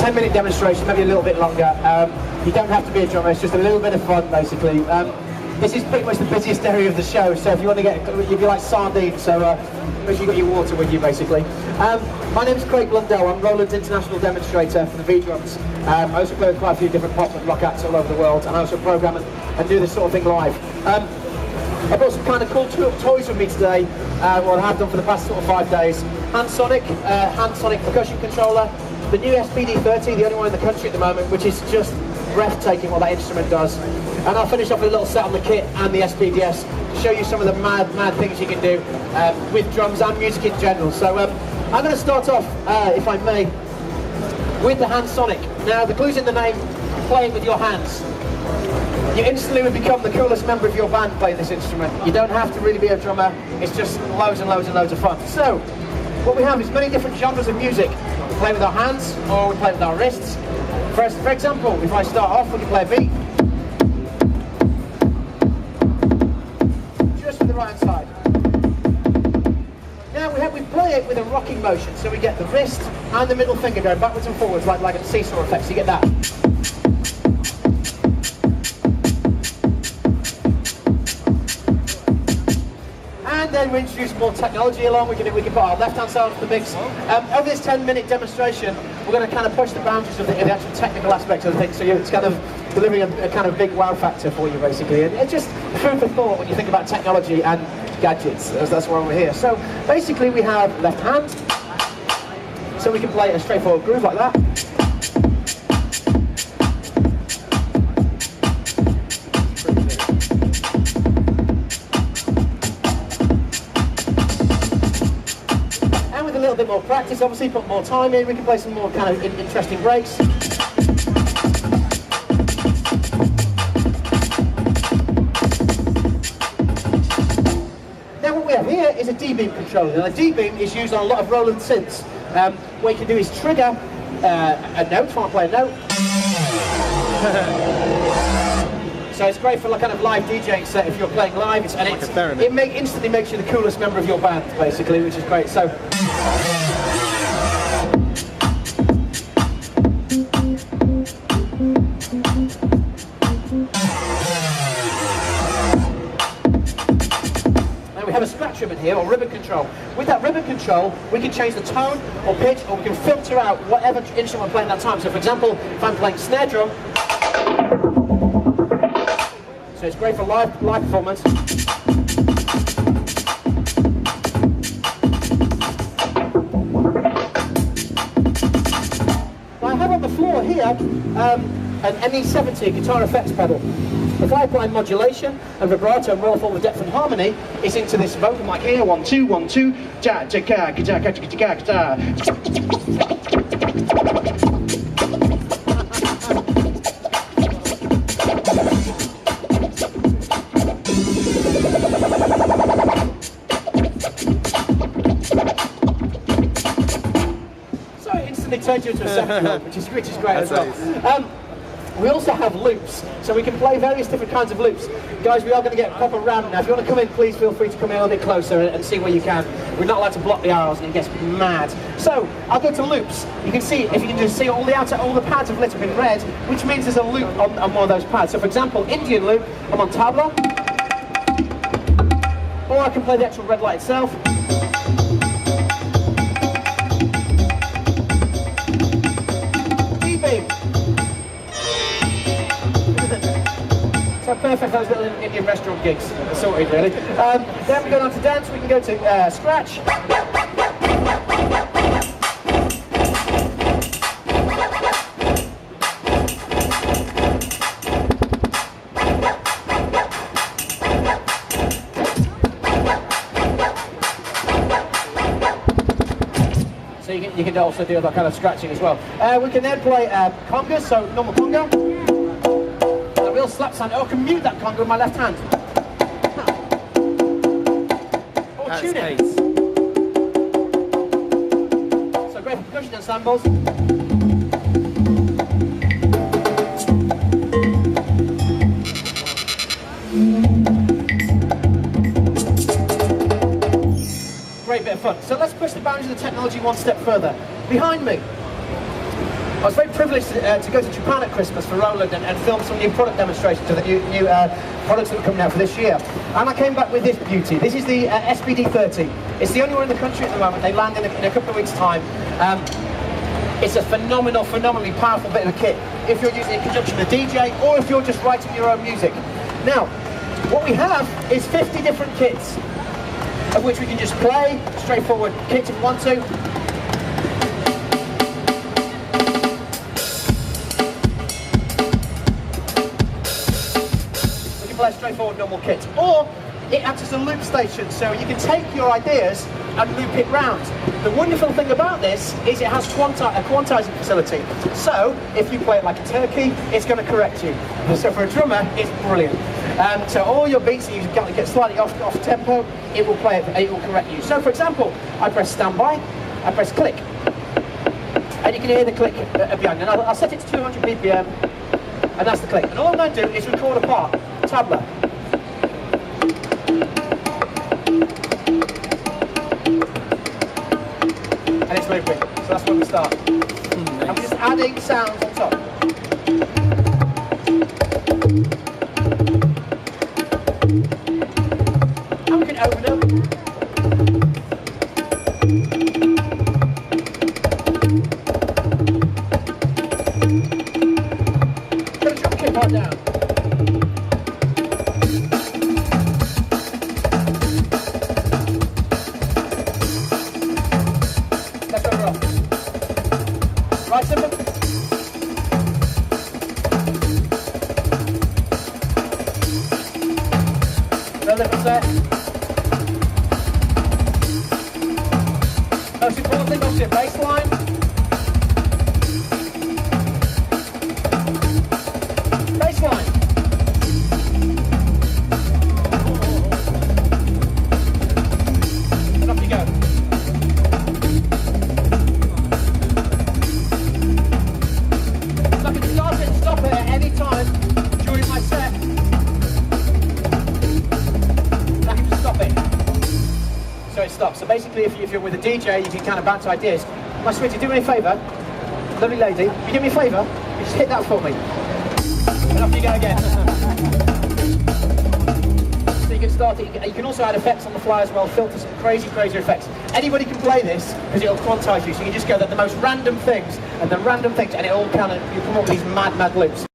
10-minute demonstration, maybe a little bit longer. You don't have to be a drummer, it's just a little bit of fun, basically. This is pretty much the busiest area of the show, so if you want to get, you'd be like sardines, so make sure you got your water with you, basically. My name's Craig Blundell, I'm Roland's international demonstrator for the V-drums. I also play with quite a few different pop and rock acts all over the world, and I also program and do this sort of thing live. I brought some kind of cool toys with me today, well I have done for the past sort of 5 days. Hand Sonic percussion controller, the new SPD30, the only one in the country at the moment, which is just breathtaking what that instrument does. And I'll finish off with a little set on the kit and the SPDS to show you some of the mad things you can do with drums and music in general. So I'm going to start off, if I may, with the Hand Sonic. Now the clue's in the name, playing with your hands. You instantly would become the coolest member of your band playing this instrument. You don't have to really be a drummer, it's just loads and loads and loads of fun. So, what we have is many different genres of music. We play with our hands, or we play with our wrists. For example, if I start off, we can play a beat. Just with the right hand side. Now we play it with a rocking motion, so we get the wrist and the middle finger going backwards and forwards like a seesaw effect, so you get that. And then we introduce more technology along. We can put our left-hand side into the mix. Over this 10-minute demonstration, we're going to kind of push the boundaries of the actual technical aspects of the thing. So it's kind of delivering a kind of big wow factor for you, basically. And it's just food for thought when you think about technology and gadgets. That's why we're here. So basically, we have left hand, so we can play a straightforward groove like that. A little bit more practice, obviously, put more time in, we can play some more kind of interesting breaks. Now what we have here is a D-beam controller. Now a D-beam is used on a lot of Roland synths. What you can do is trigger a note, if I want to play a note. So it's great for like kind of live DJing set if you're playing live, it instantly makes you the coolest member of your band, basically, which is great. So. Now we have a scratch ribbon here, or ribbon control. With that ribbon control, we can change the tone or pitch, or we can filter out whatever instrument we're playing at that time. So for example, if I'm playing snare drum, so it's great for live performance. I have on the floor here an ME70 guitar effects pedal. If I apply modulation and vibrato and roll form with depth and harmony, it's into this vocal mic here. 1 2 1 2 ja ja ga ga ga ga ga. Turns you into a 7-year-old, which is great as well. We also have loops, so we can play various different kinds of loops. Guys, we are going to get proper random now. If you want to come in, please feel free to come in a little bit closer and see where you can. We're not allowed to block the arrows and it gets mad. So, I'll go to loops. You can see, if you can just see all the pads have lit up in red, which means there's a loop on one of those pads. So for example, Indian loop, I'm on tabla. Or I can play the actual red light itself. So perfect for those little Indian restaurant gigs, sorted really. Then we go on to dance, we can go to scratch. So you can also do that kind of scratching as well. We can then play congas, so normal conga. Real slap sound. Oh, I can mute that conga with my left hand. Or tune it. So great for percussion ensembles. Great bit of fun. So let's push the boundaries of the technology one step further. Behind me, I was very privileged to go to Japan at Christmas for Roland and film some new product demonstrations of the new products that were coming out for this year. And I came back with this beauty. This is the SPD30. It's the only one in the country at the moment. They land in a couple of weeks' time. It's a phenomenally powerful bit of a kit if you're using it in conjunction with a DJ or if you're just writing your own music. Now, what we have is 50 different kits, of which we can just play, straightforward kits if you want to. Play straightforward normal kits, or it acts as a loop station, so you can take your ideas and loop it round. The wonderful thing about this is it has a quantizing facility, so if you play it like a turkey, it's going to correct you. So for a drummer, it's brilliant. So all your beats that you get slightly off tempo, it will play it, it will correct you. So for example, I press standby, I press click, and you can hear the click behind. And I'll set it to 200 BPM, and that's the click. And all I'm going to do is record a part. Tabla. And it's looping, so that's where we start. And we're just adding sounds on top. And we can open up. Put a drum kit part down. Right, simple. No little set. Most important thing, obviously, a bass line. Bass line. And off you go. Stop it at any time during my set. I can just stop it. So it stops. So basically, if you're with a DJ, you can kind of bounce ideas. My sweetie, do me a favour. Lovely lady, you do me a favour, you just hit that for me. And off you go again. So you can start it. You can also add effects on the fly as well, filter some crazy effects. Anybody can play this because it'll quantize you. So you can just go the most random things and the random things, and it all kind of, you come up with these mad loops.